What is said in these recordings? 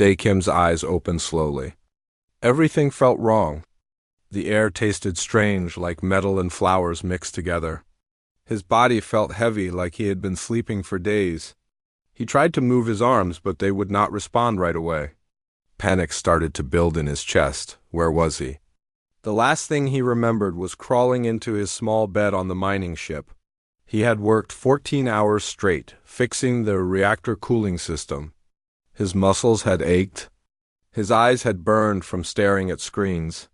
Dae Kim's eyes opened slowly. Everything felt wrong. The air tasted strange, like metal and flowers mixed together. His body felt heavy, like he had been sleeping for days. He tried to move his arms, but they would not respond right away. Panic started to build in his chest. Where was he? The last thing he remembered was crawling into his small bed on the mining ship. He had worked 14 hours straight, fixing the reactor cooling system. His muscles had ached. His eyes had burned from staring at screens.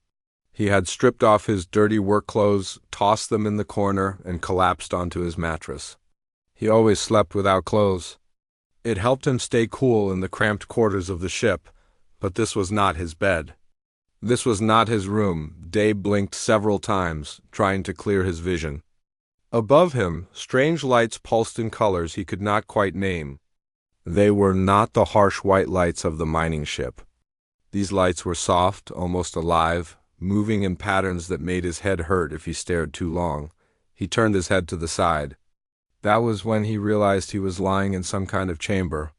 He had stripped off his dirty work clothes, tossed them in the corner, and collapsed onto his mattress. He always slept without clothes. It helped him stay cool in the cramped quarters of the ship, but this was not his bed. This was not his room. Dae blinked several times, trying to clear his vision. Above him, strange lights pulsed in colors he could not quite name. They were not the harsh white lights of the mining ship. These lights were soft, almost alive, moving in patterns that made his head hurt if he stared too long. He turned his head to the side. That was when he realized he was lying in some kind of chamber.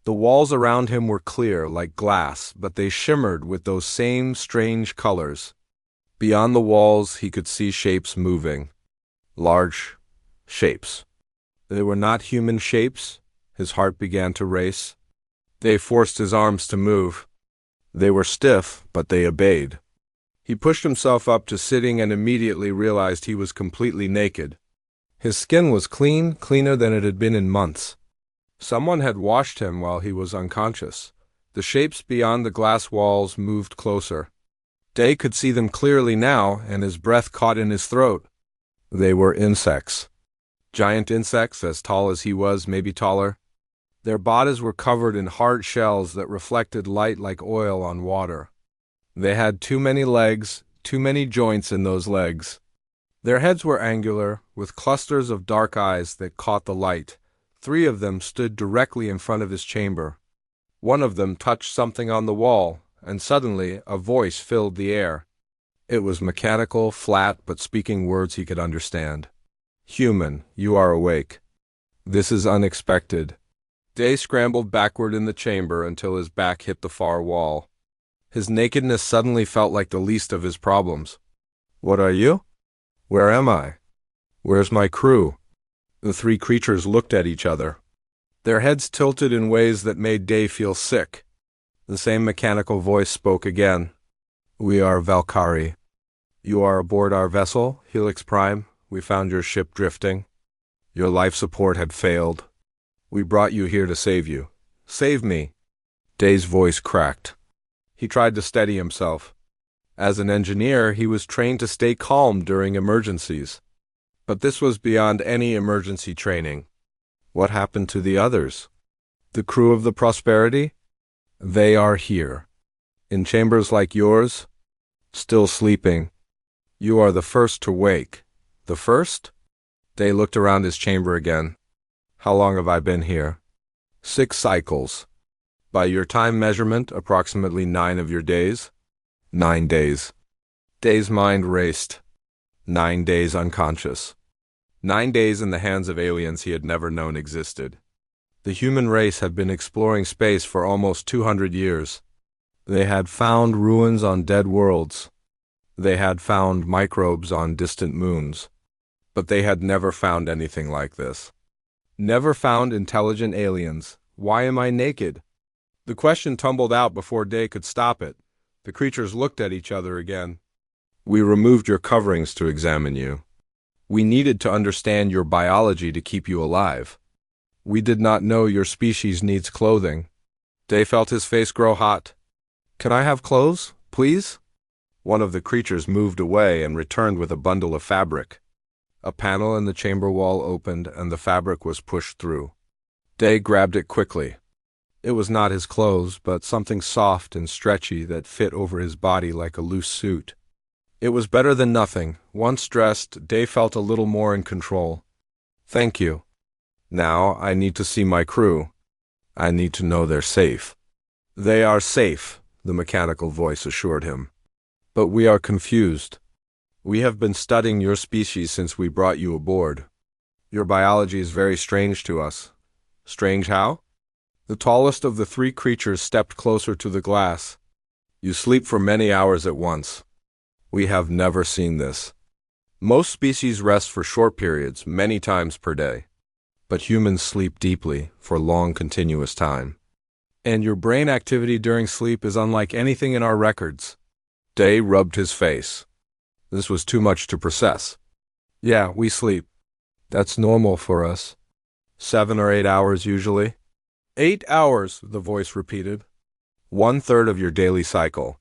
The walls around him were clear, like glass, but they shimmered with those same strange colors. Beyond the walls, he could see shapes moving. Large shapes. They were not human shapes. His heart began to race. They forced his arms to move. They were stiff, but they obeyed. He pushed himself up to sitting and immediately realized he was completely naked. His skin was clean, cleaner than it had been in months. Someone had washed him while he was unconscious. The shapes beyond the glass walls moved closer. Dae could see them clearly now, and his breath caught in his throat. They were insects. Giant insects, as tall as he was, maybe taller. Their bodies were covered in hard shells that reflected light like oil on water. They had too many legs, too many joints in those legs. Their heads were angular, with clusters of dark eyes that caught the light. 3 of them stood directly in front of his chamber. One of them touched something on the wall, and suddenly a voice filled the air. It was mechanical, flat, but speaking words he could understand. "Human, you are awake. This is unexpected." Dae scrambled backward in the chamber until his back hit the far wall. His nakedness suddenly felt like the least of his problems. "What are you? Where am I? Where's my crew?" The 3 creatures looked at each other. Their heads tilted in ways that made Dae feel sick. The same mechanical voice spoke again. "We are Valkyrie. You are aboard our vessel, Helix Prime. We found your ship drifting. Your life support had failed. We brought you here to save you. Save me." Dae's voice cracked. He tried to steady himself. As an engineer, he was trained to stay calm during emergencies. But this was beyond any emergency training. What happened to the others? The crew of the Prosperity? They are here. In chambers like yours? Still sleeping. You are the first to wake. The first? Dae looked around his chamber again. How long have I been here? 6 cycles. By your time measurement, approximately 9 of your days? 9 days. Dae's mind raced. 9 days unconscious. 9 days in the hands of aliens he had never known existed. The human race had been exploring space for almost 200 years. They had found ruins on dead worlds. They had found microbes on distant moons. But they had never found anything like this. Never found intelligent aliens. Why am I naked? The question tumbled out before Dae could stop it. The creatures looked at each other again. We removed your coverings to examine you. We needed to understand your biology to keep you alive. We did not know your species needs clothing. Dae felt his face grow hot. Can I have clothes, please? One of the creatures moved away and returned with a bundle of fabric. A panel in the chamber wall opened and the fabric was pushed through. Dae grabbed it quickly. It was not his clothes, but something soft and stretchy that fit over his body like a loose suit. It was better than nothing. Once dressed, Dae felt a little more in control. Thank you. Now I need to see my crew. I need to know they're safe. They are safe, the mechanical voice assured him. But we are confused. We have been studying your species since we brought you aboard. Your biology is very strange to us. Strange how? The tallest of the three creatures stepped closer to the glass. You sleep for many hours at once. We have never seen this. Most species rest for short periods, many times per day. But humans sleep deeply, for long continuous time. And your brain activity during sleep is unlike anything in our records. Day rubbed his face. This was too much to process. Yeah, we sleep. That's normal for us. 7 or 8 hours usually. 8 hours, the voice repeated. 1/3 of your daily cycle.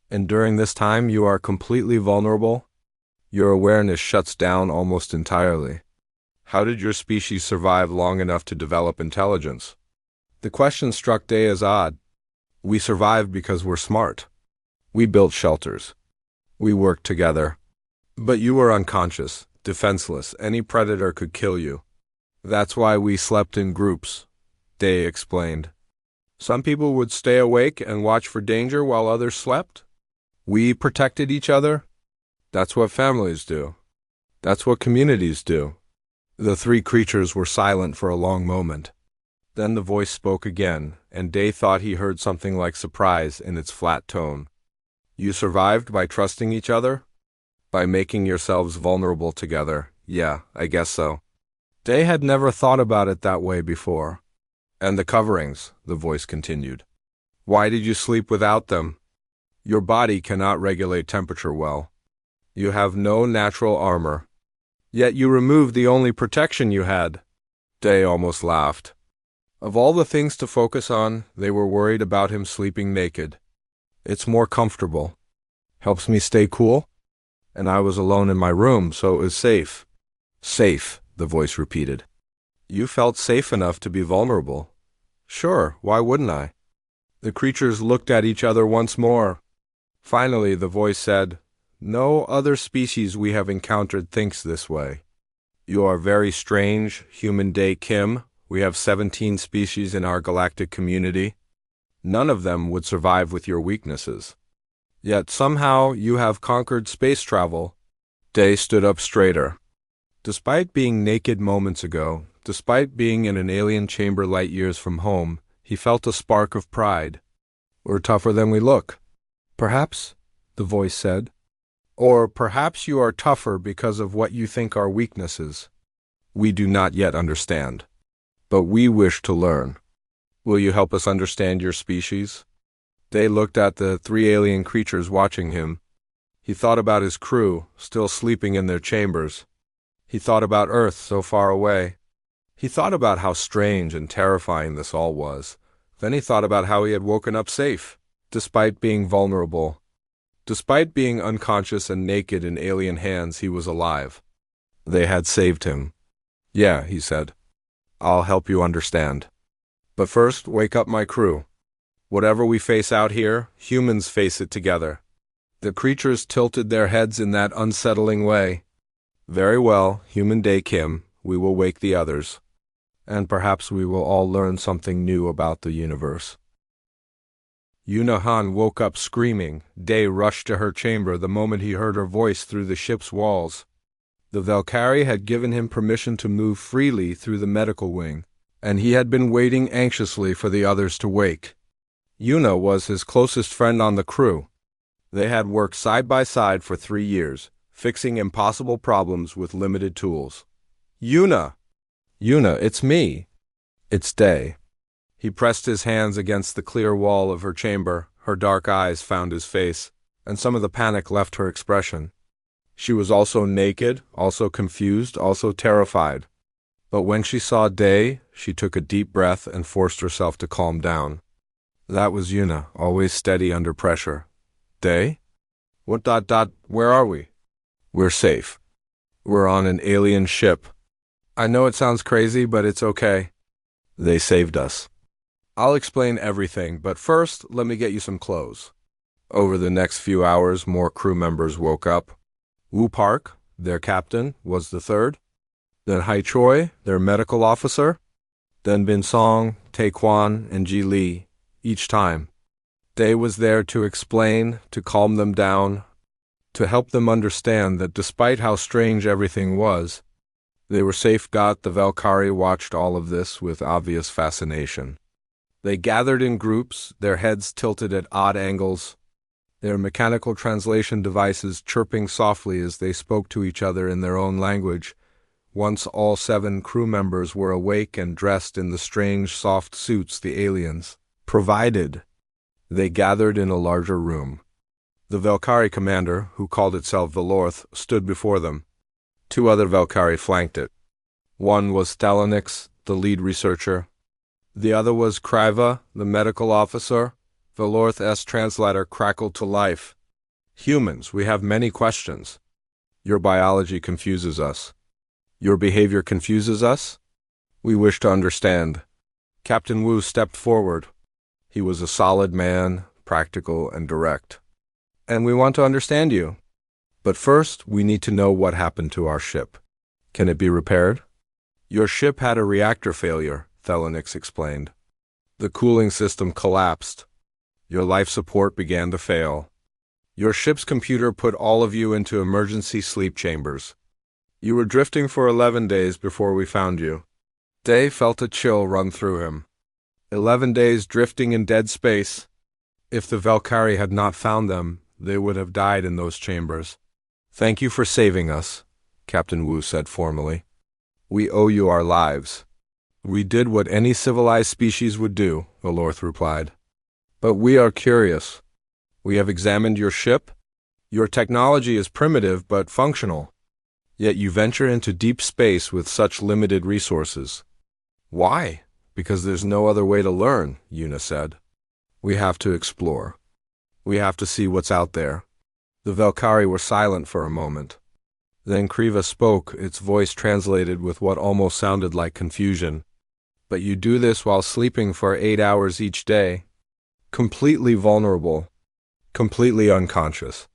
And during this time you are completely vulnerable. Your awareness shuts down almost entirely. How did your species survive long enough to develop intelligence? The question struck Day as odd. We survived because we're smart. We built shelters. We worked together. But you were unconscious, defenseless. Any predator could kill you. That's why we slept in groups, Day explained. Some people would stay awake and watch for danger while others slept. We protected each other. That's what families do. That's what communities do. The three creatures were silent for a long moment. Then the voice spoke again, and Day thought he heard something like surprise in its flat tone. You survived by trusting each other? By making yourselves vulnerable together. Yeah, I guess so. Day had never thought about it that way before. And the coverings, the voice continued. Why did you sleep without them? Your body cannot regulate temperature well. You have no natural armor. Yet you removed the only protection you had. Day almost laughed. Of all the things to focus on, they were worried about him sleeping naked. It's more comfortable. Helps me stay cool. And I was alone in my room, so it was safe. Safe, the voice repeated. You felt safe enough to be vulnerable. Sure, why wouldn't I? The creatures looked at each other once more. Finally, the voice said, No other species we have encountered thinks this way. You are very strange, human Day Kim. We have 17 species in our galactic community. None of them would survive with your weaknesses. Yet somehow you have conquered space travel. Day stood up straighter. Despite being naked moments ago, despite being in an alien chamber light years from home, he felt a spark of pride. We're tougher than we look. Perhaps, the voice said. Or perhaps you are tougher because of what you think are weaknesses. We do not yet understand. But we wish to learn. Will you help us understand your species? Day looked at the three alien creatures watching him. He thought about his crew, still sleeping in their chambers. He thought about Earth so far away. He thought about how strange and terrifying this all was. Then he thought about how he had woken up safe, despite being vulnerable. Despite being unconscious and naked in alien hands, he was alive. They had saved him. Yeah, he said. I'll help you understand. But first, wake up my crew. Whatever we face out here, humans face it together. The creatures tilted their heads in that unsettling way. Very well, human Day Kim, we will wake the others. And perhaps we will all learn something new about the universe. Yuna Han woke up screaming. Day rushed to her chamber the moment he heard her voice through the ship's walls. The Valkyrie had given him permission to move freely through the medical wing, and he had been waiting anxiously for the others to wake. Yuna was his closest friend on the crew. They had worked side by side for 3 years, fixing impossible problems with limited tools. Yuna! Yuna, it's me. It's Day. He pressed his hands against the clear wall of her chamber. Her dark eyes found his face, and some of the panic left her expression. She was also naked, also confused, also terrified. But when she saw Day, she took a deep breath and forced herself to calm down. That was Yuna, always steady under pressure. Day? Where are we? We're safe. We're on an alien ship. I know it sounds crazy, but it's okay. They saved us. I'll explain everything, but first, let me get you some clothes. Over the next few hours, more crew members woke up. Wu Park, their captain, was the third. Then Hai Choi, their medical officer. Then Bin Song, Taekwon, and Ji Lee, each time. Day was there to explain, to calm them down, to help them understand that despite how strange everything was, they were safe. The Valkyrie watched all of this with obvious fascination. They gathered in groups, their heads tilted at odd angles, their mechanical translation devices chirping softly as they spoke to each other in their own language. Once all 7 crew members were awake and dressed in the strange, soft suits the aliens provided. They gathered in a larger room. The Valkyrie commander, who called itself Valorth, stood before them. 2 other Valkyrie flanked it. One was Thalanix, the lead researcher. The other was Kriva, the medical officer. Valorth's translator crackled to life. Humans, we have many questions. Your biology confuses us. Your behavior confuses us. We wish to understand. Captain Wu stepped forward. He was a solid man, practical and direct. And we want to understand you. But first, we need to know what happened to our ship. Can it be repaired? Your ship had a reactor failure, Thalanix explained. The cooling system collapsed. Your life support began to fail. Your ship's computer put all of you into emergency sleep chambers. You were drifting for 11 days before we found you. Day felt a chill run through him. 11 days drifting in dead space. If the Valkyrie had not found them, they would have died in those chambers. Thank you for saving us, Captain Wu said formally. We owe you our lives. We did what any civilized species would do, Valorth replied. But we are curious. We have examined your ship. Your technology is primitive but functional. Yet you venture into deep space with such limited resources. Why? Because there's no other way to learn, Yuna said. We have to explore. We have to see what's out there. The Valkyrie were silent for a moment. Then Kriva spoke, its voice translated with what almost sounded like confusion. But you do this while sleeping for 8 hours each day. Completely vulnerable. Completely unconscious.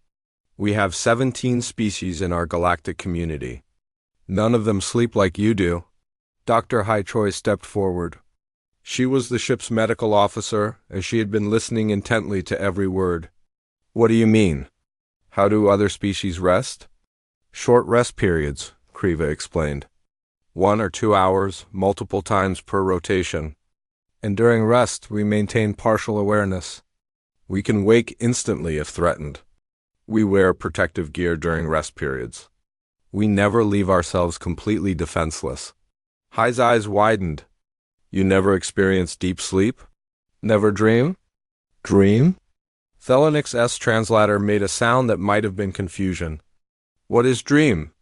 We have 17 species in our galactic community. None of them sleep like you do. Dr. Hai-Choi stepped forward. She was the ship's medical officer, as she had been listening intently to every word. What do you mean? How do other species rest? Short rest periods, Kriva explained. 1 or 2 hours, multiple times per rotation. And during rest, we maintain partial awareness. We can wake instantly if threatened. We wear protective gear during rest periods. We never leave ourselves completely defenseless. Hai's eyes widened. You never experience deep sleep? Never dream? Dream? Thalanix's translator made a sound that might have been confusion. What is dream?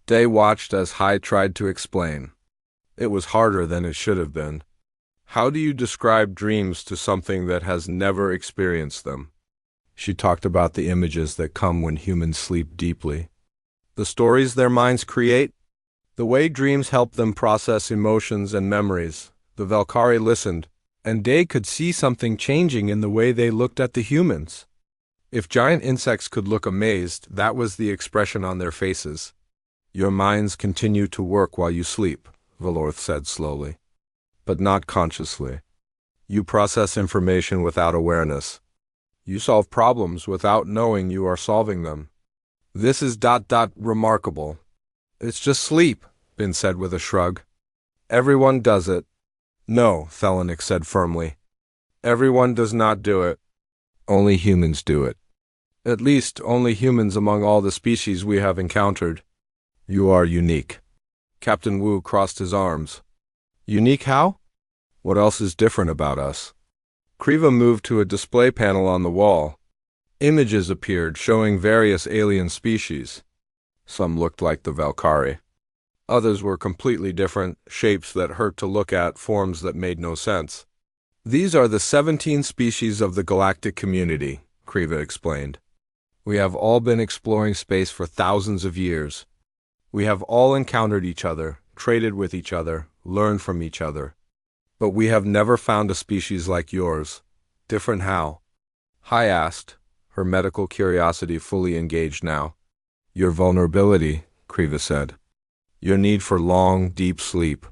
Day watched as Hai tried to explain. It was harder than it should have been. How do you describe dreams to something that has never experienced them? She talked about the images that come when humans sleep deeply. The stories their minds create? The way dreams help them process emotions and memories. The Valkyrie listened, and Day could see something changing in the way they looked at the humans. If giant insects could look amazed, that was the expression on their faces. Your minds continue to work while you sleep, Valorth said slowly. But not consciously. You process information without awareness. You solve problems without knowing you are solving them. This is remarkable. It's just sleep, Bin said with a shrug. Everyone does it. No, Thalanix said firmly. Everyone does not do it. Only humans do it. At least, only humans among all the species we have encountered. You are unique. Captain Wu crossed his arms. Unique how? What else is different about us? Kriva moved to a display panel on the wall. Images appeared showing various alien species. Some looked like the Valkyrie. Others were completely different, shapes that hurt to look at, forms that made no sense. These are the 17 species of the galactic community, Kriva explained. We have all been exploring space for thousands of years. We have all encountered each other, traded with each other, learned from each other. But we have never found a species like yours. Different how? Hai asked, her medical curiosity fully engaged now. Your vulnerability, Kriva said. Your need for long, deep sleep.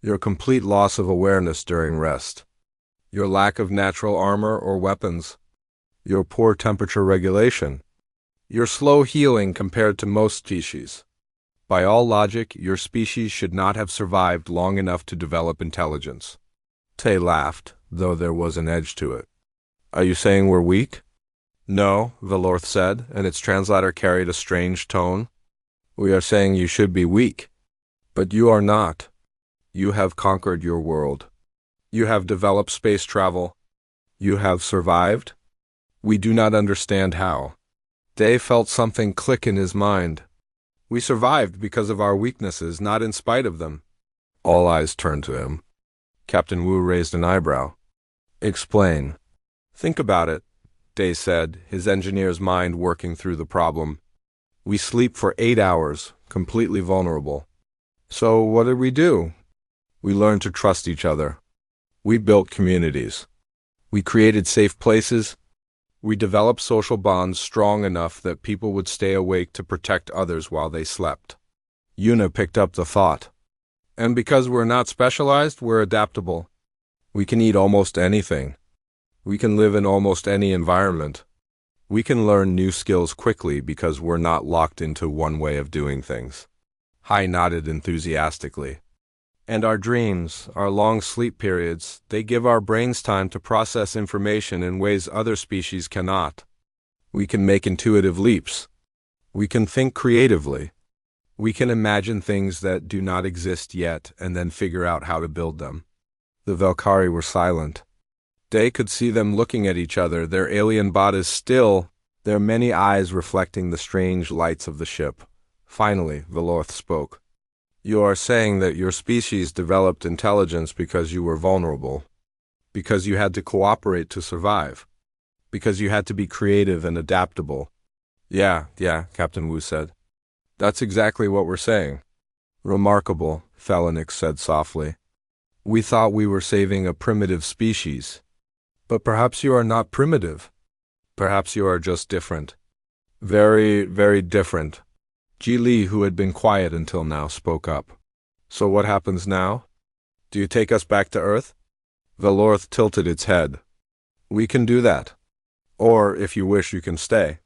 Your complete loss of awareness during rest. Your lack of natural armor or weapons. Your poor temperature regulation. Your slow healing compared to most species. By all logic, your species should not have survived long enough to develop intelligence. Tay laughed, though there was an edge to it. Are you saying we're weak? No, Velorth said, and its translator carried a strange tone. We are saying you should be weak. But you are not. You have conquered your world. You have developed space travel. You have survived. We do not understand how. Dave felt something click in his mind. We survived because of our weaknesses, not in spite of them. All eyes turned to him. Captain Wu raised an eyebrow. Explain. Think about it, Day said, his engineer's mind working through the problem. We sleep for 8 hours, completely vulnerable. So what did we do? We learned to trust each other. We built communities. We created safe places. We developed social bonds strong enough that people would stay awake to protect others while they slept. Yuna picked up the thought. And because we're not specialized, we're adaptable. We can eat almost anything. We can live in almost any environment. We can learn new skills quickly because we're not locked into one way of doing things. Hai nodded enthusiastically. And our dreams, our long sleep periods, they give our brains time to process information in ways other species cannot. We can make intuitive leaps. We can think creatively. We can imagine things that do not exist yet and then figure out how to build them. The Valkyrie were silent. Day could see them looking at each other, their alien bodies still, their many eyes reflecting the strange lights of the ship. Finally, Velorth spoke. You are saying that your species developed intelligence because you were vulnerable, because you had to cooperate to survive, because you had to be creative and adaptable. Yeah, Captain Wu said. That's exactly what we're saying. Remarkable, Phelanix said softly. We thought we were saving a primitive species. But perhaps you are not primitive. Perhaps you are just different. Very, very different. Ji Li, who had been quiet until now, spoke up. So what happens now? Do you take us back to Earth? Velorth tilted its head. We can do that. Or, if you wish, you can stay.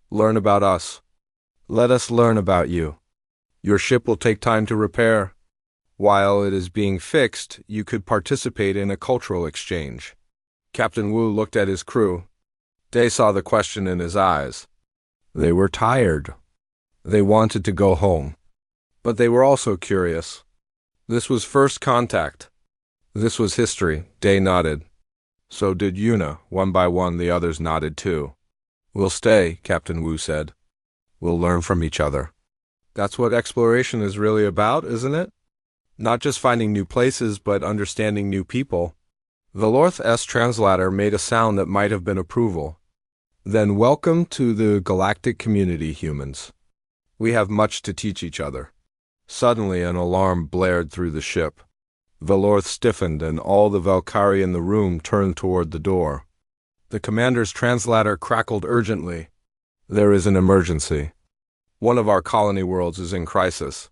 Learn about us. Let us learn about you. Your ship will take time to repair. While it is being fixed, you could participate in a cultural exchange. Captain Wu looked at his crew. Day saw the question in his eyes. They were tired. They wanted to go home. But they were also curious. This was first contact. This was history. Day nodded. So did Yuna. One by one, the others nodded too. We'll stay, Captain Wu said. We'll learn from each other. That's what exploration is really about, isn't it? Not just finding new places, but understanding new people. Velorth's translator made a sound that might have been approval. Then welcome to the galactic community, humans. We have much to teach each other. Suddenly an alarm blared through the ship. Velorth stiffened and all the Valkyrie in the room turned toward the door. The commander's translator crackled urgently. There is an emergency. One of our colony worlds is in crisis.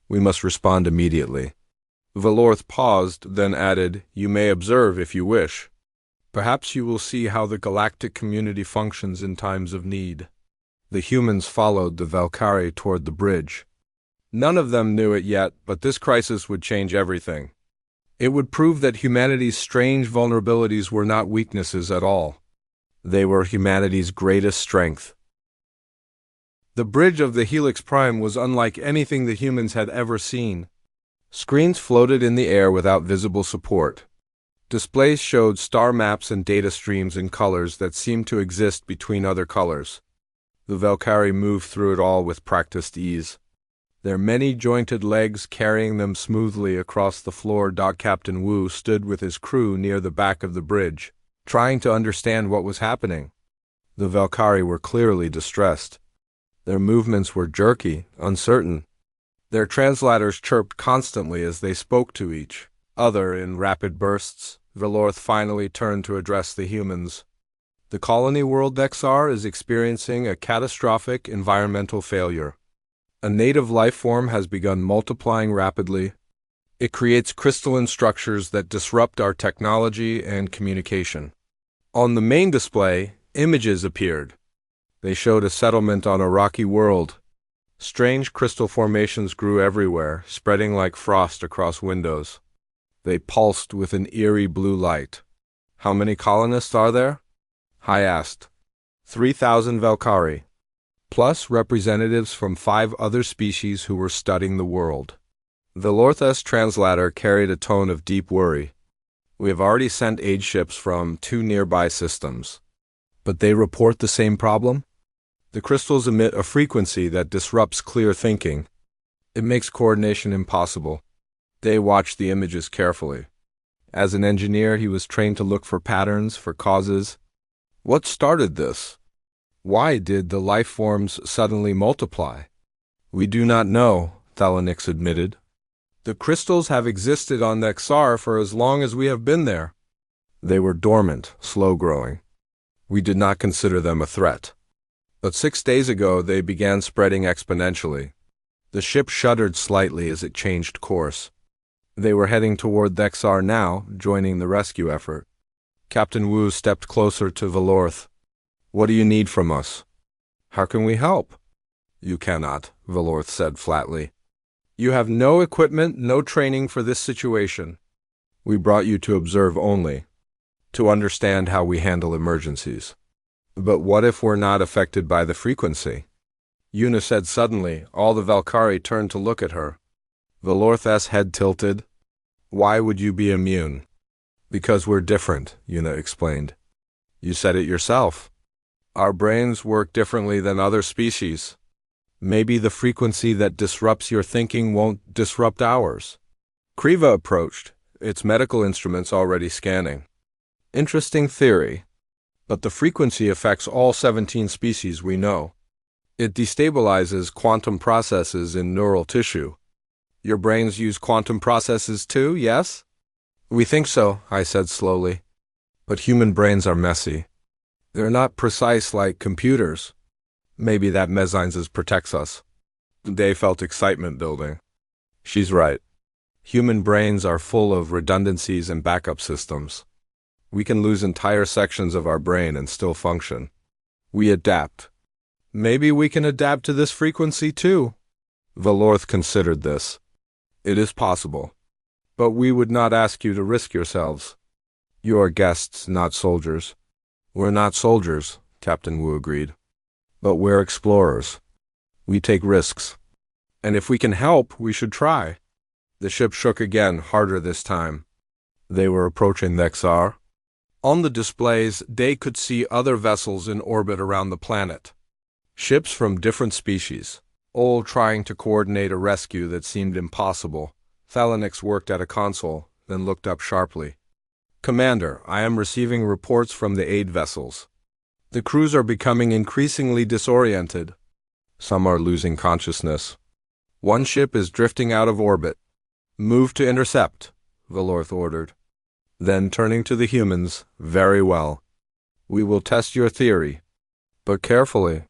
We must respond immediately. Velorth paused, then added, You may observe if you wish. Perhaps you will see how the galactic community functions in times of need. The humans followed the Valkyrie toward the bridge. None of them knew it yet, but this crisis would change everything. It would prove that humanity's strange vulnerabilities were not weaknesses at all. They were humanity's greatest strength. The bridge of the Helix Prime was unlike anything the humans had ever seen. Screens floated in the air without visible support. Displays showed star maps and data streams in colors that seemed to exist between other colors. The Valkyrie moved through it all with practiced ease. Their many-jointed legs carrying them smoothly across the floor. Captain Wu stood with his crew near the back of the bridge, trying to understand what was happening. The Valkyrie were clearly distressed. Their movements were jerky, uncertain. Their translators chirped constantly as they spoke to each other in rapid bursts. Velorth finally turned to address the humans. The colony world Vexar is experiencing a catastrophic environmental failure. A native life form has begun multiplying rapidly. It creates crystalline structures that disrupt our technology and communication. On the main display, images appeared. They showed a settlement on a rocky world. Strange crystal formations grew everywhere, spreading like frost across windows. They pulsed with an eerie blue light. How many colonists are there? I asked. 3,000 Valkyrie, plus representatives from 5 other species who were studying the world. Velorth's translator carried a tone of deep worry. We have already sent aid ships from 2 nearby systems. But they report the same problem? The crystals emit a frequency that disrupts clear thinking. It makes coordination impossible. Day watched the images carefully. As an engineer, he was trained to look for patterns, for causes. What started this? Why did the life forms suddenly multiply? We do not know, Thalanix admitted. The crystals have existed on Nexar for as long as we have been there. They were dormant, slow-growing. We did not consider them a threat. But 6 days ago they began spreading exponentially. The ship shuddered slightly as it changed course. They were heading toward Nexar now, joining the rescue effort. Captain Wu stepped closer to Velorth. What do you need from us? How can we help? You cannot, Velorth said flatly. You have no equipment, no training for this situation. We brought you to observe only, to understand how we handle emergencies. But what if we're not affected by the frequency? Yuna said suddenly. All the Valkyrie turned to look at her. Velorth's head tilted. Why would you be immune? Because we're different, Yuna explained. You said it yourself. Our brains work differently than other species. Maybe the frequency that disrupts your thinking won't disrupt ours. Kriva approached, its medical instruments already scanning. Interesting theory. But the frequency affects all 17 species we know. It destabilizes quantum processes in neural tissue. Your brains use quantum processes too, yes? We think so, I said slowly. But human brains are messy. They're not precise like computers. Maybe that mezzines protects us. Day felt excitement building. She's right. Human brains are full of redundancies and backup systems. We can lose entire sections of our brain and still function. We adapt. Maybe we can adapt to this frequency too. Velorth considered this. It is possible. But we would not ask you to risk yourselves. You are guests, not soldiers. We're not soldiers, Captain Wu agreed. But we're explorers. We take risks. And if we can help, we should try. The ship shook again, harder this time. They were approaching Nexar. On the displays, Day could see other vessels in orbit around the planet. Ships from different species, all trying to coordinate a rescue that seemed impossible. Thalanix worked at a console, then looked up sharply. Commander, I am receiving reports from the aid vessels. The crews are becoming increasingly disoriented. Some are losing consciousness. One ship is drifting out of orbit. Move to intercept, Velorth ordered. Then turning to the humans, very well. We will test your theory. But carefully.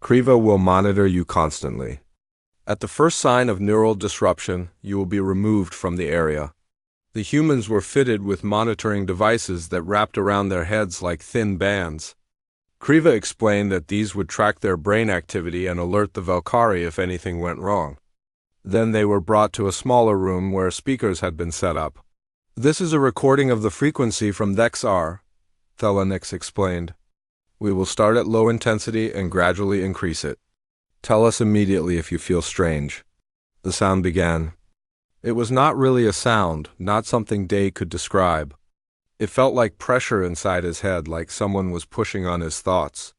Kriva will monitor you constantly. At the first sign of neural disruption, you will be removed from the area. The humans were fitted with monitoring devices that wrapped around their heads like thin bands. Kriva explained that these would track their brain activity and alert the Valkyrie if anything went wrong. Then they were brought to a smaller room where speakers had been set up. This is a recording of the frequency from Nexar, Thalanix explained. We will start at low intensity and gradually increase it. Tell us immediately if you feel strange. The sound began. It was not really a sound, not something Day could describe. It felt like pressure inside his head, like someone was pushing on his thoughts.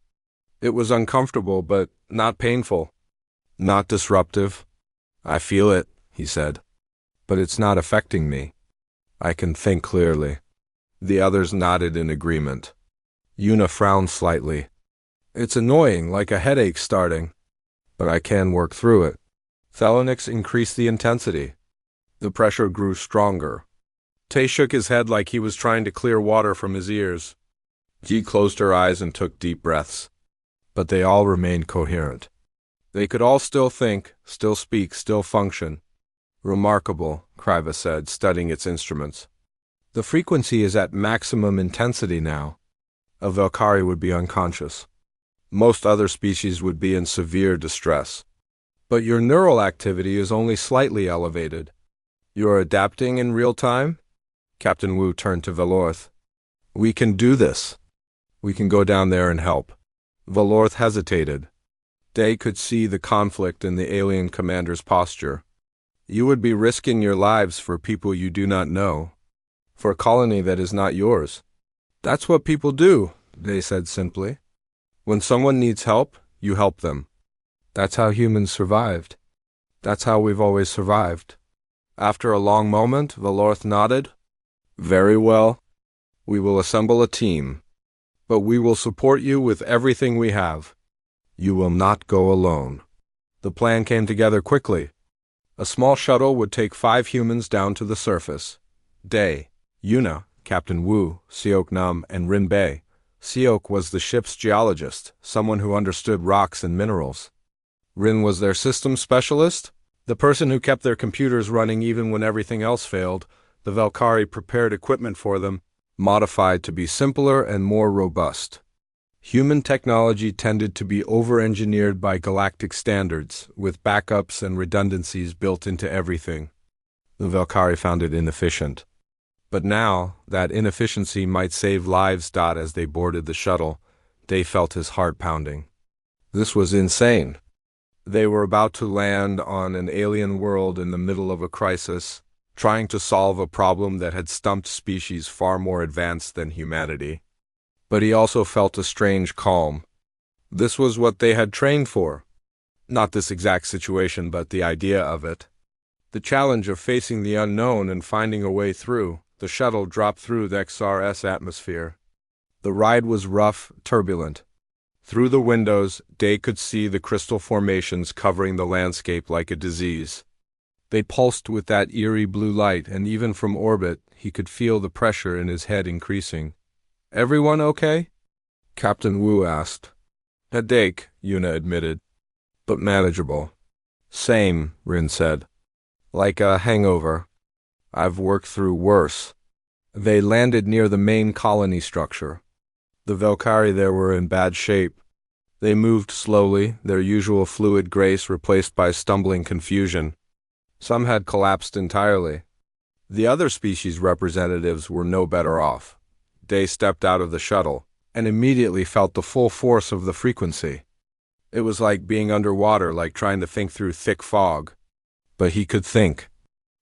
It was uncomfortable, but not painful. Not disruptive. I feel it, he said. But it's not affecting me. I can think clearly. The others nodded in agreement. Yuna frowned slightly. It's annoying, like a headache starting. But I can work through it. Thalanix increased the intensity. The pressure grew stronger. Tay shook his head like he was trying to clear water from his ears. Ji closed her eyes and took deep breaths. But they all remained coherent. They could all still think, still speak, still function. Remarkable, Kriva said, studying its instruments. The frequency is at maximum intensity now. A Valkyrie would be unconscious. Most other species would be in severe distress. But your neural activity is only slightly elevated. You're adapting in real time? Captain Wu turned to Velorth. We can do this. We can go down there and help. Valorth hesitated. Day could see the conflict in the alien commander's posture. You would be risking your lives for people you do not know, for a colony that is not yours. That's what people do, Day said simply. When someone needs help, you help them. That's how humans survived. That's how we've always survived. After a long moment, Valorth nodded. Very well. We will assemble a team. But we will support you with everything we have. You will not go alone. The plan came together quickly. A small shuttle would take 5 humans down to the surface. Day, Yuna, Captain Wu, Siok Nam, and Rin Bei. Siok was the ship's geologist, someone who understood rocks and minerals. Rin was their systems specialist, the person who kept their computers running even when everything else failed. The Valkyrie prepared equipment for them, modified to be simpler and more robust. Human technology tended to be over-engineered by galactic standards, with backups and redundancies built into everything. The Valkyrie found it inefficient. But now, that inefficiency might save lives. As they boarded the shuttle, Day felt his heart pounding. This was insane. They were about to land on an alien world in the middle of a crisis, trying to solve a problem that had stumped species far more advanced than humanity. But he also felt a strange calm. This was what they had trained for. Not this exact situation, but the idea of it. The challenge of facing the unknown and finding a way through. The shuttle dropped through the XRS atmosphere. The ride was rough, turbulent. Through the windows, Day could see the crystal formations covering the landscape like a disease. They pulsed with that eerie blue light, and even from orbit, he could feel the pressure in his head increasing. Everyone okay? Captain Wu asked. Headache, Yuna admitted, but manageable. Same, Rin said. Like a hangover. I've worked through worse. They landed near the main colony structure. The Valkyrie there were in bad shape. They moved slowly, their usual fluid grace replaced by stumbling confusion. Some had collapsed entirely. The other species representatives were no better off. Day stepped out of the shuttle and immediately felt the full force of the frequency. It was like being underwater, like trying to think through thick fog. But he could think.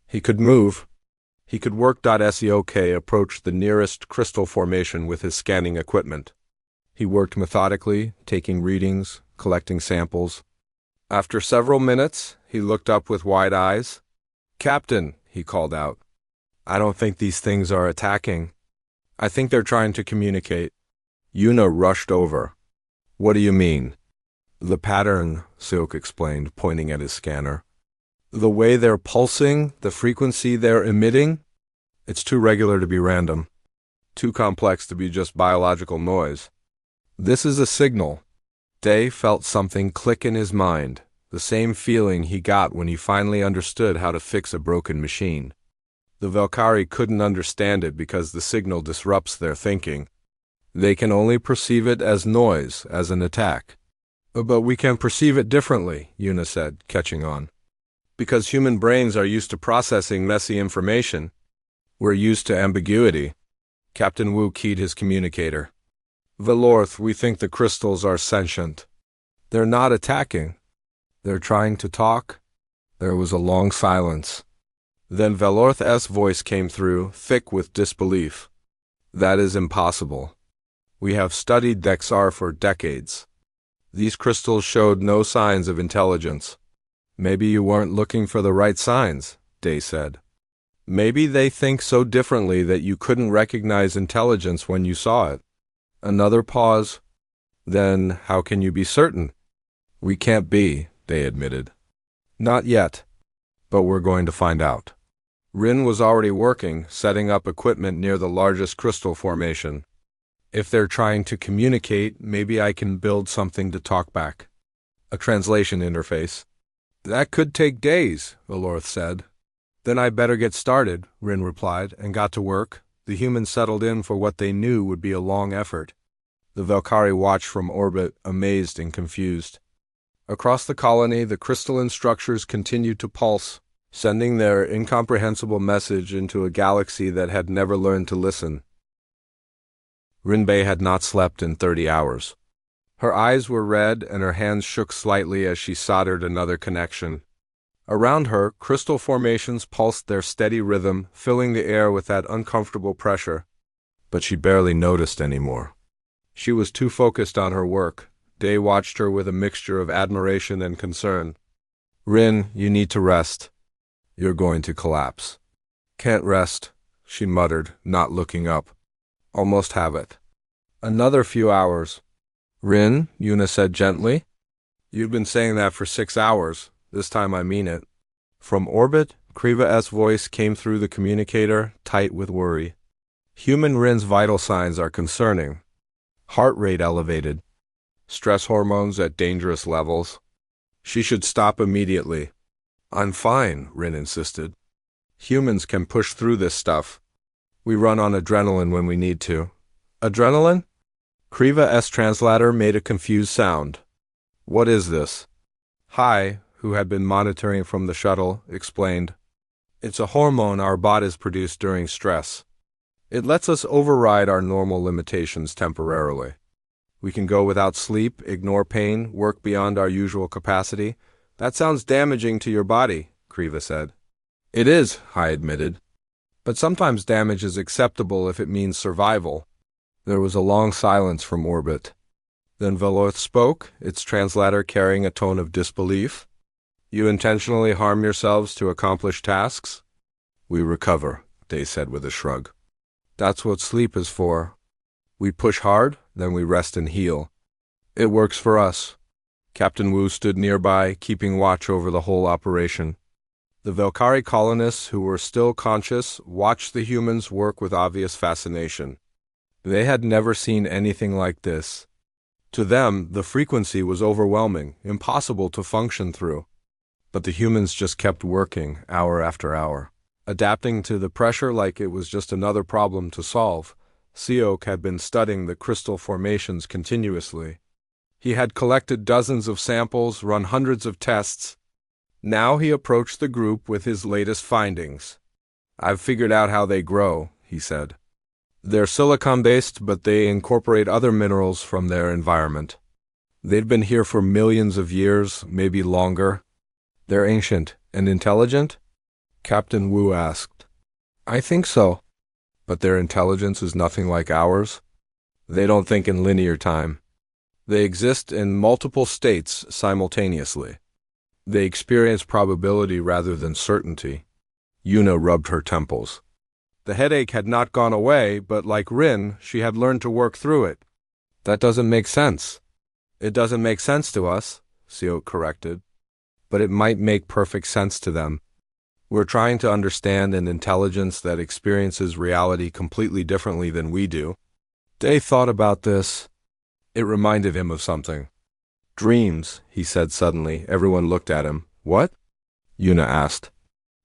He could move. He could work. Seok approached the nearest crystal formation with his scanning equipment. He worked methodically, taking readings, collecting samples. After several minutes, he looked up with wide eyes. Captain, he called out. I don't think these things are attacking. I think they're trying to communicate. Yuna rushed over. What do you mean? The pattern, Silk explained, pointing at his scanner. The way they're pulsing, the frequency they're emitting, it's too regular to be random. Too complex to be just biological noise. This is a signal. Day felt something click in his mind, the same feeling he got when he finally understood how to fix a broken machine. The Valkyrie couldn't understand it because the signal disrupts their thinking. They can only perceive it as noise, as an attack. But we can perceive it differently, Yuna said, catching on. Because human brains are used to processing messy information. We're used to ambiguity. Captain Wu keyed his communicator. Valorth, we think the crystals are sentient. They're not attacking. They're trying to talk. There was a long silence. Then Valorth's voice came through, thick with disbelief. That is impossible. We have studied Dexar for decades. These crystals showed no signs of intelligence. Maybe you weren't looking for the right signs, Day said. Maybe they think so differently that you couldn't recognize intelligence when you saw it. Another pause. Then how can you be certain? We can't be, Day admitted. Not yet, but we're going to find out. Rin was already working, setting up equipment near the largest crystal formation. If they're trying to communicate, maybe I can build something to talk back. A translation interface. That could take days, Valorth said. Then I better get started, Rin replied, and got to work. The humans settled in for what they knew would be a long effort. The Valkyrie watched from orbit, amazed and confused. Across the colony, the crystalline structures continued to pulse, sending their incomprehensible message into a galaxy that had never learned to listen. Rinbei had not slept in 30 hours. Her eyes were red and her hands shook slightly as she soldered another connection. Around her, crystal formations pulsed their steady rhythm, filling the air with that uncomfortable pressure. But she barely noticed anymore. She was too focused on her work. Day watched her with a mixture of admiration and concern. "Rin, you need to rest. You're going to collapse." "Can't rest," she muttered, not looking up. "Almost have it." "Another few hours." "Rin," Yuna said gently. "You've been saying that for 6 hours. This time I mean it." From orbit, Kriva's voice came through the communicator, tight with worry. "Human Rin's vital signs are concerning. Heart rate elevated. Stress hormones at dangerous levels. She should stop immediately." "I'm fine," Rin insisted. "Humans can push through this stuff. We run on adrenaline when we need to." "Adrenaline?" Kriva's translator made a confused sound. "What is this?" Hai, who had been monitoring from the shuttle, explained. "It's a hormone our bodies produce during stress. It lets us override our normal limitations temporarily. We can go without sleep, ignore pain, work beyond our usual capacity." "That sounds damaging to your body," Kriva said. "It is," Hai admitted. "But sometimes damage is acceptable if it means survival." There was a long silence from orbit. Then Veloth spoke, its translator carrying a tone of disbelief. "You intentionally harm yourselves to accomplish tasks?" "We recover," Day said with a shrug. "That's what sleep is for. We push hard, then we rest and heal. It works for us." Captain Wu stood nearby, keeping watch over the whole operation. The Velkari colonists, who were still conscious, watched the humans work with obvious fascination. They had never seen anything like this. To them, the frequency was overwhelming, impossible to function through. But the humans just kept working, hour after hour, adapting to the pressure like it was just another problem to solve. Awoke had been studying the crystal formations continuously. He had collected dozens of samples, run hundreds of tests. Now he approached the group with his latest findings. "I've figured out how they grow," he said. "They're silicon-based, but they incorporate other minerals from their environment. They've been here for millions of years, maybe longer." "They're ancient and intelligent?" Captain Wu asked. "I think so." "But their intelligence is nothing like ours?" "They don't think in linear time. They exist in multiple states simultaneously. They experience probability rather than certainty." Yuna rubbed her temples. The headache had not gone away, but like Rin, she had learned to work through it. "That doesn't make sense." "It doesn't make sense to us," Awoke corrected. "But it might make perfect sense to them. We're trying to understand an intelligence that experiences reality completely differently than we do." Day thought about this. It reminded him of something. "Dreams," he said suddenly. Everyone looked at him. "What?" Yuna asked.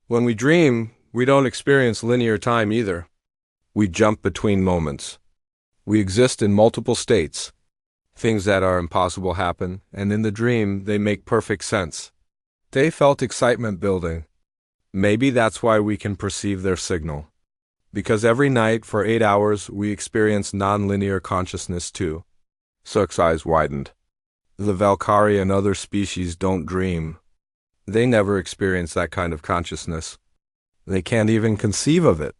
"When we dream, we don't experience linear time either. We jump between moments. We exist in multiple states. Things that are impossible happen, and in the dream, they make perfect sense." They felt excitement building. "Maybe that's why we can perceive their signal. Because every night, for 8 hours, we experience non-linear consciousness too." Sook's eyes widened. "The Velkari and other species don't dream. They never experience that kind of consciousness. They can't even conceive of it.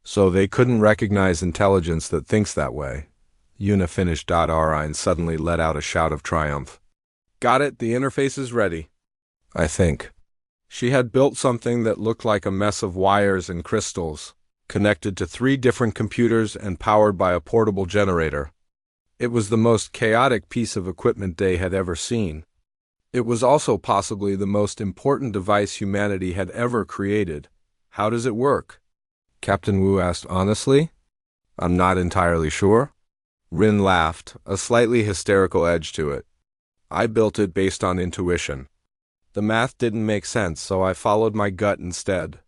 So they couldn't recognize intelligence that thinks that way." Yuna finished. Ri and suddenly let out a shout of triumph. "Got it, the interface is ready." "I think." She had built something that looked like a mess of wires and crystals, connected to 3 different computers and powered by a portable generator. It was the most chaotic piece of equipment Day had ever seen. It was also possibly the most important device humanity had ever created. "How does it work?" Captain Wu asked honestly. "I'm not entirely sure." Rin laughed, a slightly hysterical edge to it. "I built it based on intuition. The math didn't make sense, so I followed my gut instead.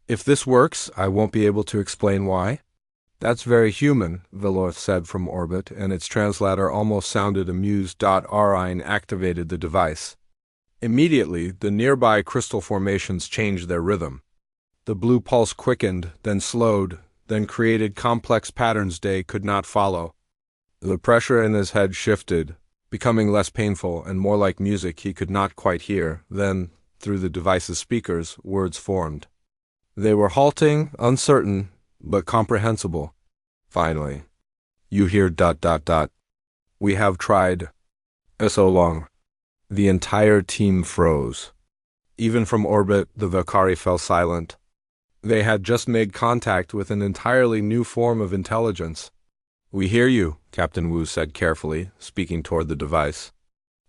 If this works, I won't be able to explain why." "That's very human," Veloth said from orbit, and its translator almost sounded amused. Rine activated the device. Immediately, the nearby crystal formations changed their rhythm. The blue pulse quickened, then slowed, then created complex patterns Day could not follow. The pressure in his head shifted, becoming less painful and more like music he could not quite hear. Then, through the device's speakers, words formed. They were halting, uncertain, but comprehensible. Finally, you hear ... We have tried so long. The entire team froze. Even from orbit, the Valkyrie fell silent. They had just made contact with an entirely new form of intelligence. We hear you, Captain Wu said carefully, speaking toward the device.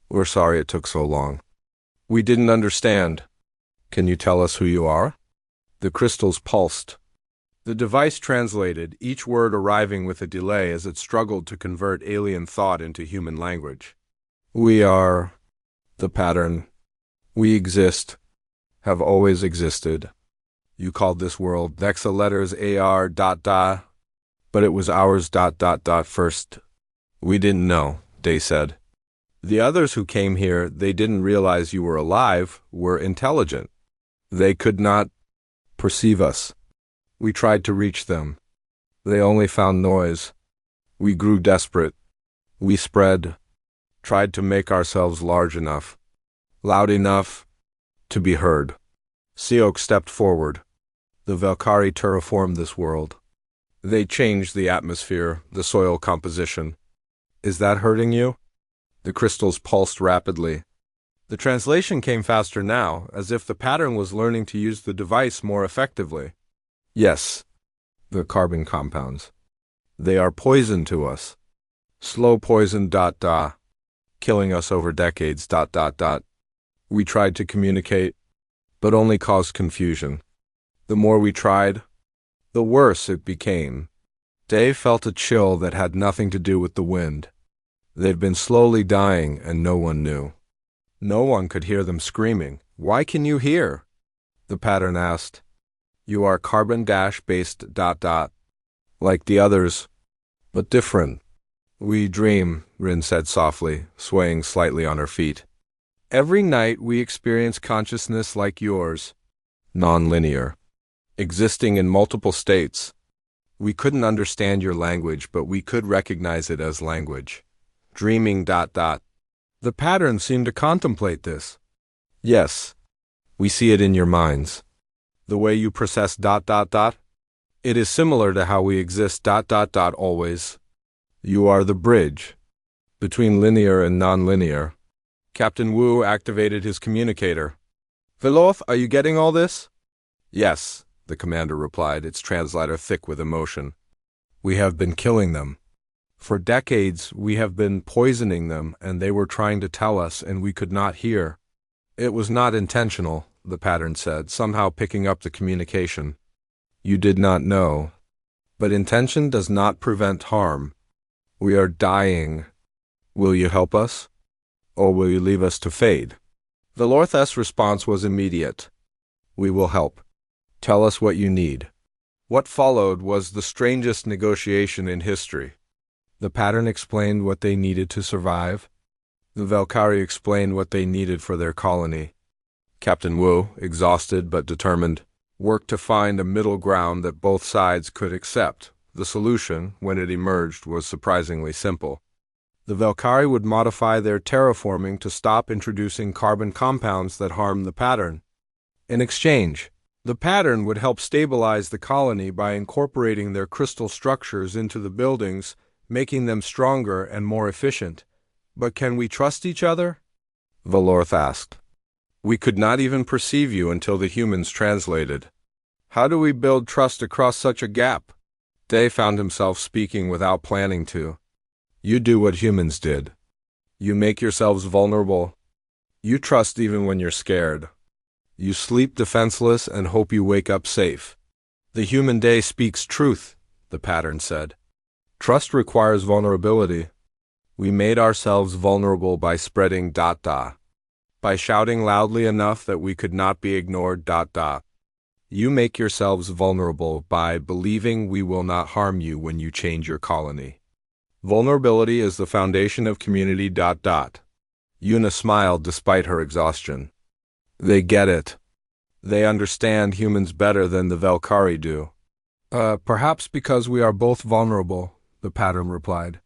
We're sorry it took so long. We didn't understand. Can you tell us who you are? The crystals pulsed. The device translated, each word arriving with a delay as it struggled to convert alien thought into human language. We are the pattern. We exist, have always existed. You called this world Nexa letters AR ... but it was ours ... first. We didn't know, they said. The others who came here, they didn't realize you were alive, were intelligent. They could not perceive us. We tried to reach them. They only found noise. We grew desperate. We spread, tried to make ourselves large enough, loud enough to be heard. Awoke stepped forward. The Valkyrie terraformed this world. They changed the atmosphere, the soil composition. Is that hurting you? The crystals pulsed rapidly. The translation came faster now, as if the pattern was learning to use the device more effectively. Yes, the carbon compounds. They are poison to us. Slow poison ... killing us over decades ... We tried to communicate, but only caused confusion. The more we tried, the worse it became. Dave felt a chill that had nothing to do with the wind. They'd been slowly dying and no one knew. No one could hear them screaming. Why can you hear? The pattern asked. You are carbon-based ... like the others, but different. We dream, Rin said softly, swaying slightly on her feet. Every night we experience consciousness like yours, non-linear, existing in multiple states. We couldn't understand your language, but we could recognize it as language. Dreaming ... The pattern seemed to contemplate this. Yes, we see it in your minds. The way you process ... It is similar to how we exist ... always. You are the bridge between linear and non-linear. Captain Wu activated his communicator. Veloth, are you getting all this? Yes, the commander replied, its translator thick with emotion. We have been killing them. For decades, we have been poisoning them, and they were trying to tell us, and we could not hear. It was not intentional, the pattern said, somehow picking up the communication. You did not know. But intention does not prevent harm. We are dying. Will you help us? Or will you leave us to fade? Veloth's response was immediate. We will help. Tell us what you need. What followed was the strangest negotiation in history. The pattern explained what they needed to survive. The Valkyrie explained what they needed for their colony. Captain Wu, exhausted but determined, worked to find a middle ground that both sides could accept. The solution, when it emerged, was surprisingly simple. The Valkyrie would modify their terraforming to stop introducing carbon compounds that harm the pattern. In exchange, the pattern would help stabilize the colony by incorporating their crystal structures into the buildings, making them stronger and more efficient. But can we trust each other? Veloth asked. We could not even perceive you until the humans translated. How do we build trust across such a gap? Day found himself speaking without planning to. You do what humans did. You make yourselves vulnerable. You trust even when you're scared. You sleep defenseless and hope you wake up safe. The human day speaks truth, the pattern said. Trust requires vulnerability. We made ourselves vulnerable by spreading ... by shouting loudly enough that we could not be ignored ... You make yourselves vulnerable by believing we will not harm you when you change your colony. Vulnerability is the foundation of community ... Yuna smiled despite her exhaustion. They get it. They understand humans better than the Valkyrie do. Perhaps because we are both vulnerable, the pattern replied.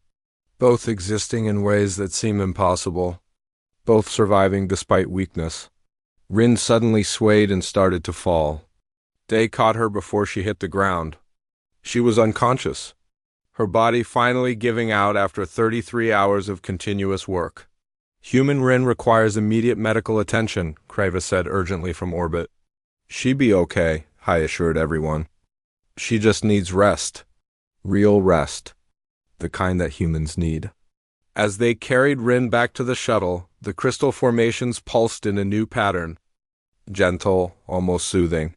both existing in ways that seem impossible, both surviving despite weakness. Rin suddenly swayed and started to fall. Day caught her before she hit the ground. She was unconscious, her body finally giving out after 33 hours of continuous work. Human Rin requires immediate medical attention, Crava said urgently from orbit. She be okay, Hai assured everyone. She just needs rest. Real rest. The kind that humans need. As they carried Rin back to the shuttle, the crystal formations pulsed in a new pattern. Gentle, almost soothing.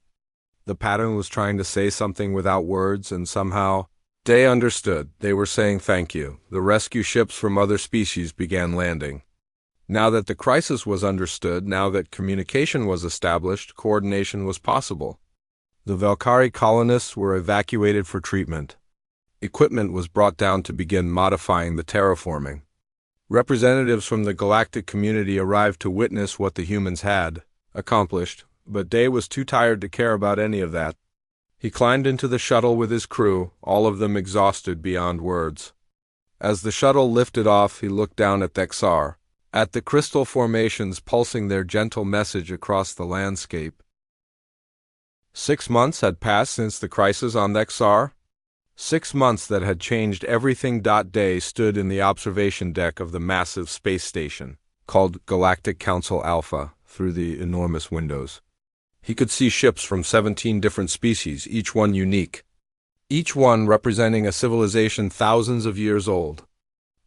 The pattern was trying to say something without words, and somehow, Day understood. They were saying thank you. The rescue ships from other species began landing. Now that the crisis was understood, now that communication was established, coordination was possible. The Valkyrie colonists were evacuated for treatment. Equipment was brought down to begin modifying the terraforming. Representatives from the galactic community arrived to witness what the humans had accomplished, but Day was too tired to care about any of that. He climbed into the shuttle with his crew, all of them exhausted beyond words. As the shuttle lifted off, he looked down at Thexar, at the crystal formations pulsing their gentle message across the landscape. 6 months had passed since the crisis on Thexar. 6 months that had changed everything. Day stood in the observation deck of the massive space station, called Galactic Council Alpha, through the enormous windows. He could see ships from 17 different species, each one unique. Each one representing a civilization thousands of years old.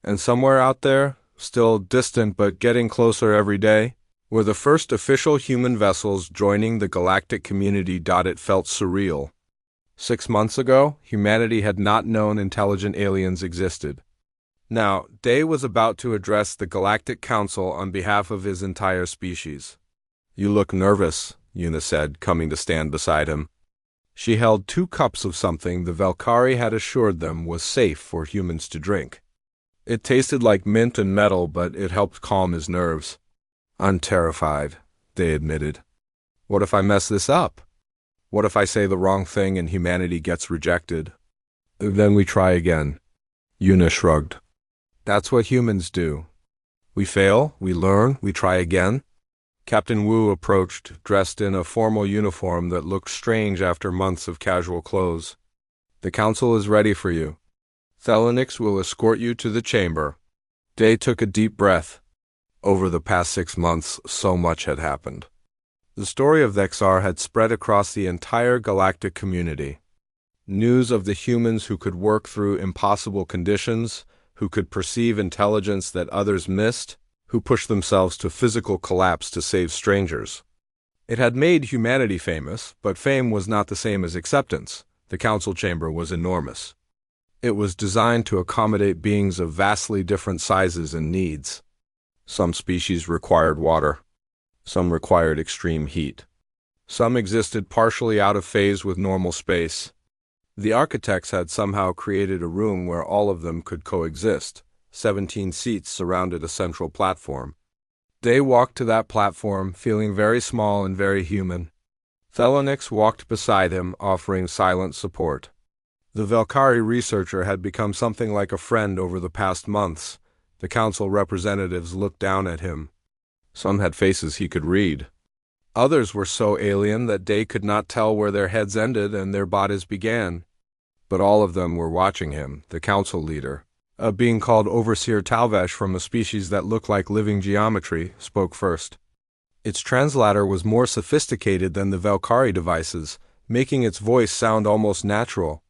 And somewhere out there, still distant but getting closer every day, were the first official human vessels joining the galactic community. It felt surreal. 6 months ago, humanity had not known intelligent aliens existed. Now, Day was about to address the Galactic Council on behalf of his entire species. "You look nervous," Yuna said, coming to stand beside him. She held 2 cups of something the Valkyrie had assured them was safe for humans to drink. It tasted like mint and metal, but it helped calm his nerves. "I'm terrified," Day admitted. "What if I mess this up? What if I say the wrong thing and humanity gets rejected? Then we try again." Yuna shrugged. "That's what humans do. We fail, we learn, we try again." Captain Wu approached, dressed in a formal uniform that looked strange after months of casual clothes. "The council is ready for you. Thelonix will escort you to the chamber." Day took a deep breath. Over the past 6 months, so much had happened. The story of Thexar had spread across the entire galactic community. News of the humans who could work through impossible conditions, who could perceive intelligence that others missed, who pushed themselves to physical collapse to save strangers. It had made humanity famous, but fame was not the same as acceptance. The council chamber was enormous. It was designed to accommodate beings of vastly different sizes and needs. Some species required water. Some required extreme heat. Some existed partially out of phase with normal space. The architects had somehow created a room where all of them could coexist. 17 seats surrounded a central platform. Day walked to that platform, feeling very small and very human. Thelonix walked beside him, offering silent support. The Valkyrie researcher had become something like a friend over the past months. The council representatives looked down at him. Some had faces he could read. Others were so alien that Day could not tell where their heads ended and their bodies began. But all of them were watching him, the council leader. A being called Overseer Talvesh from a species that looked like living geometry, spoke first. Its translator was more sophisticated than the Valkyrie devices, making its voice sound almost natural.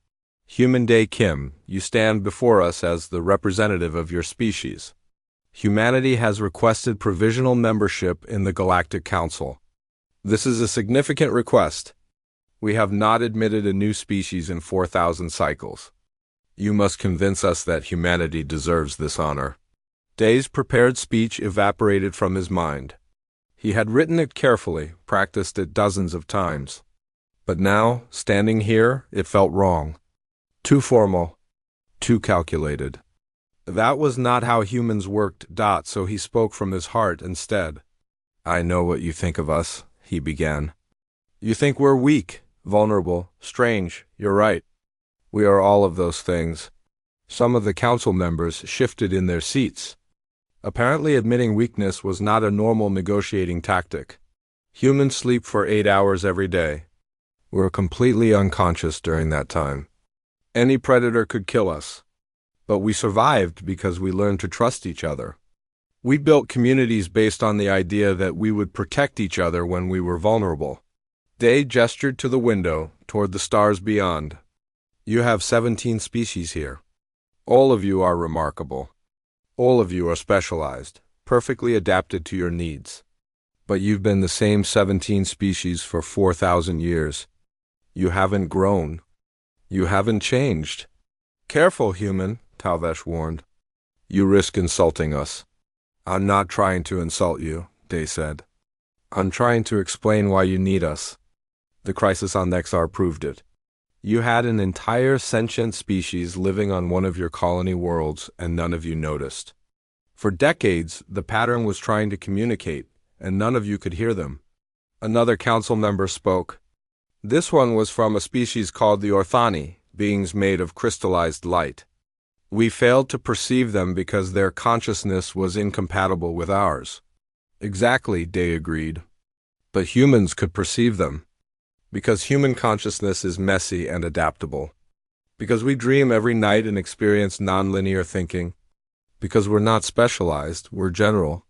"Human Day Kim, you stand before us as the representative of your species. Humanity has requested provisional membership in the Galactic Council. This is a significant request. We have not admitted a new species in 4,000 cycles. You must convince us that humanity deserves this honor." Day's prepared speech evaporated from his mind. He had written it carefully, practiced it dozens of times. But now, standing here, it felt wrong. Too formal. Too calculated. That was not how humans worked. So he spoke from his heart instead. "I know what you think of us," he began. "You think we're weak, vulnerable, strange. You're right. We are all of those things. Some of the council members shifted in their seats. Apparently, admitting weakness was not a normal negotiating tactic. Humans sleep for 8 hours every day. We're completely unconscious during that time. Any predator could kill us. But we survived because we learned to trust each other. We built communities based on the idea that we would protect each other when we were vulnerable. Day gestured to the window, toward the stars beyond. You have 17 species here. All of you are remarkable. All of you are specialized, perfectly adapted to your needs. But you've been the same 17 species for 4,000 years. You haven't grown. You haven't changed. Careful, human, Talvesh warned. You risk insulting us. I'm not trying to insult you, Day said. I'm trying to explain why you need us. The crisis on Nexar proved it. You had an entire sentient species living on one of your colony worlds, and none of you noticed. For decades, the pattern was trying to communicate, and none of you could hear them. Another council member spoke. This one was from a species called the Orthani, beings made of crystallized light. We failed to perceive them because their consciousness was incompatible with ours. Exactly, Day agreed. But humans could perceive them. Because human consciousness is messy and adaptable. Because we dream every night and experience nonlinear thinking. Because we're not specialized, we're general.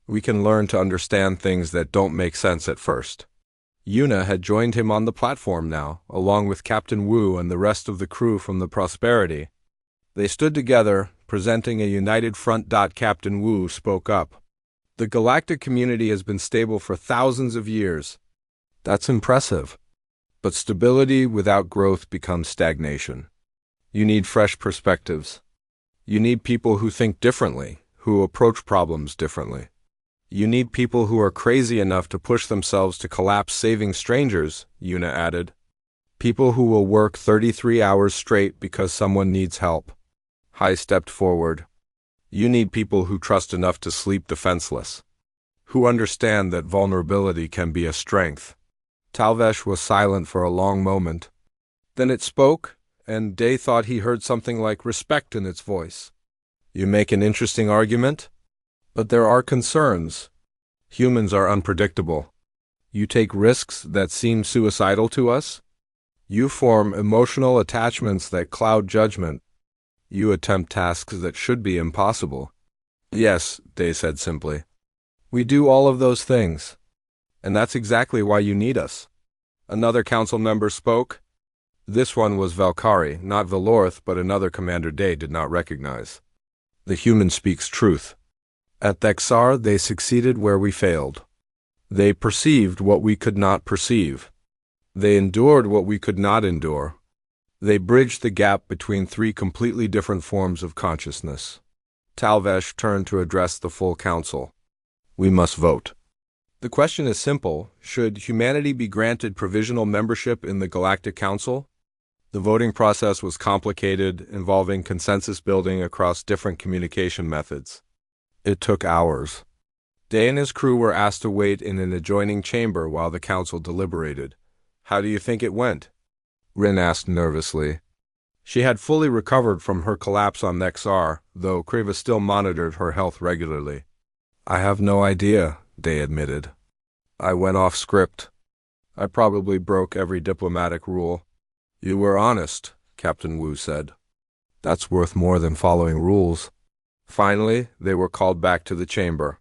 We can learn to understand things that don't make sense at first. Yuna had joined him on the platform now, along with Captain Wu and the rest of the crew from the Prosperity. They stood together, presenting a united front. Captain Wu spoke up. The galactic community has been stable for thousands of years. That's impressive. But stability without growth becomes stagnation. You need fresh perspectives. You need people who think differently, who approach problems differently. You need people who are crazy enough to push themselves to collapse saving strangers, Yuna added. People who will work 33 hours straight because someone needs help. Hai stepped forward. You need people who trust enough to sleep defenseless. Who understand that vulnerability can be a strength. Talvesh was silent for a long moment. Then it spoke, and Day thought he heard something like respect in its voice. You make an interesting argument, but there are concerns. Humans are unpredictable. You take risks that seem suicidal to us. You form emotional attachments that cloud judgment. You attempt tasks that should be impossible. Yes, Day said simply. We do all of those things. And that's exactly why you need us. Another council member spoke. This one was Valkyrie, not Valorth, but another Commander Day did not recognize. The human speaks truth. At Thexar, they succeeded where we failed. They perceived what we could not perceive. They endured what we could not endure. They bridged the gap between 3 completely different forms of consciousness. Talvesh turned to address the full council. We must vote. The question is simple. Should humanity be granted provisional membership in the Galactic Council? The voting process was complicated, involving consensus building across different communication methods. It took hours. Day and his crew were asked to wait in an adjoining chamber while the council deliberated. How do you think it went? Rin asked nervously. She had fully recovered from her collapse on Nexar, though Kreva still monitored her health regularly. I have no idea, Day admitted. I went off script. I probably broke every diplomatic rule. You were honest, Captain Wu said. That's worth more than following rules. Finally, they were called back to the chamber.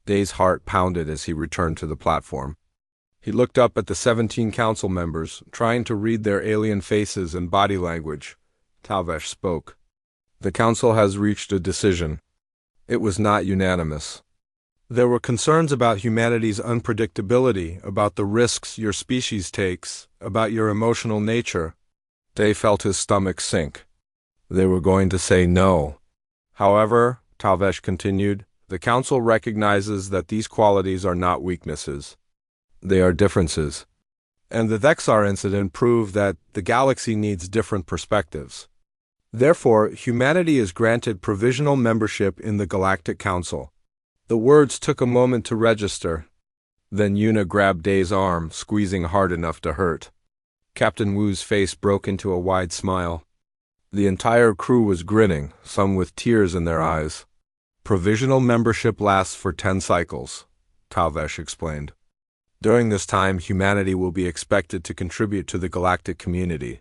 Day's heart pounded as he returned to the platform. He looked up at the 17 council members, trying to read their alien faces and body language. Talvesh spoke. The council has reached a decision. It was not unanimous. There were concerns about humanity's unpredictability, about the risks your species takes, about your emotional nature. Day felt his stomach sink. They were going to say no. However, Talvesh continued, the council recognizes that these qualities are not weaknesses. They are differences. And the Thexar incident proved that the galaxy needs different perspectives. Therefore, humanity is granted provisional membership in the Galactic Council. The words took a moment to register. Then Yuna grabbed Day's arm, squeezing hard enough to hurt. Captain Wu's face broke into a wide smile. The entire crew was grinning, some with tears in their eyes. Provisional membership lasts for 10 cycles, Talvesh explained. During this time, humanity will be expected to contribute to the galactic community.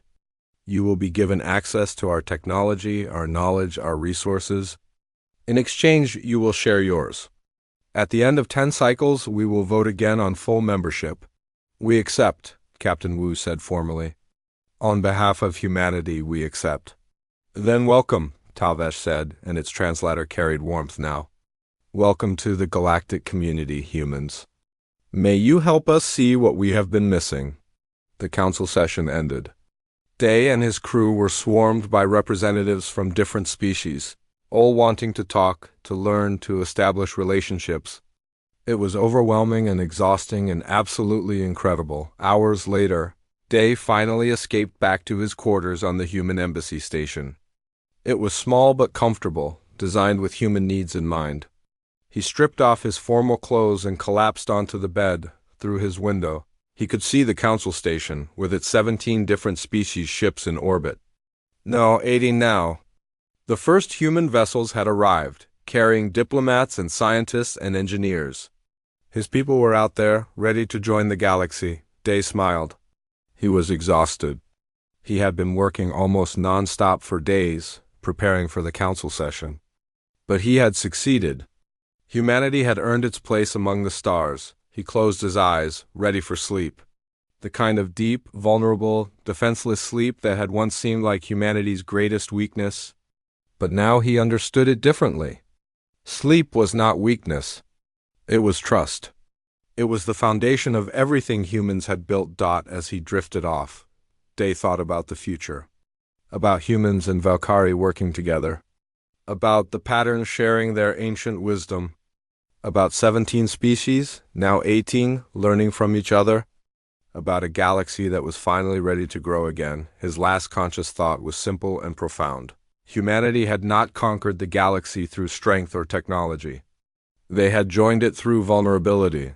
You will be given access to our technology, our knowledge, our resources. In exchange, you will share yours. At the end of 10 cycles, we will vote again on full membership. We accept, Captain Wu said formally. On behalf of humanity, we accept. Then welcome, Talvesh said, and its translator carried warmth now. Welcome to the galactic community, humans. May you help us see what we have been missing. The council session ended. Day and his crew were swarmed by representatives from different species, all wanting to talk, to learn, to establish relationships. It was overwhelming and exhausting and absolutely incredible. Hours later, Day finally escaped back to his quarters on the human embassy station. It was small but comfortable, designed with human needs in mind. He stripped off his formal clothes and collapsed onto the bed. Through his window, he could see the council station, with its 17 different species ships in orbit. No, 18 now. The first human vessels had arrived, carrying diplomats and scientists and engineers. His people were out there, ready to join the galaxy. Day smiled. He was exhausted. He had been working almost non-stop for days, preparing for the council session. But he had succeeded. Humanity had earned its place among the stars. He closed his eyes, ready for sleep. The kind of deep, vulnerable, defenseless sleep that had once seemed like humanity's greatest weakness. But now he understood it differently. Sleep was not weakness. It was trust. It was the foundation of everything humans had built. As he drifted off, Day thought about the future. About humans and Valkyrie working together. About the patterns sharing their ancient wisdom. About 17 species, now 18, learning from each other. About a galaxy that was finally ready to grow again. His last conscious thought was simple and profound. Humanity had not conquered the galaxy through strength or technology. They had joined it through vulnerability,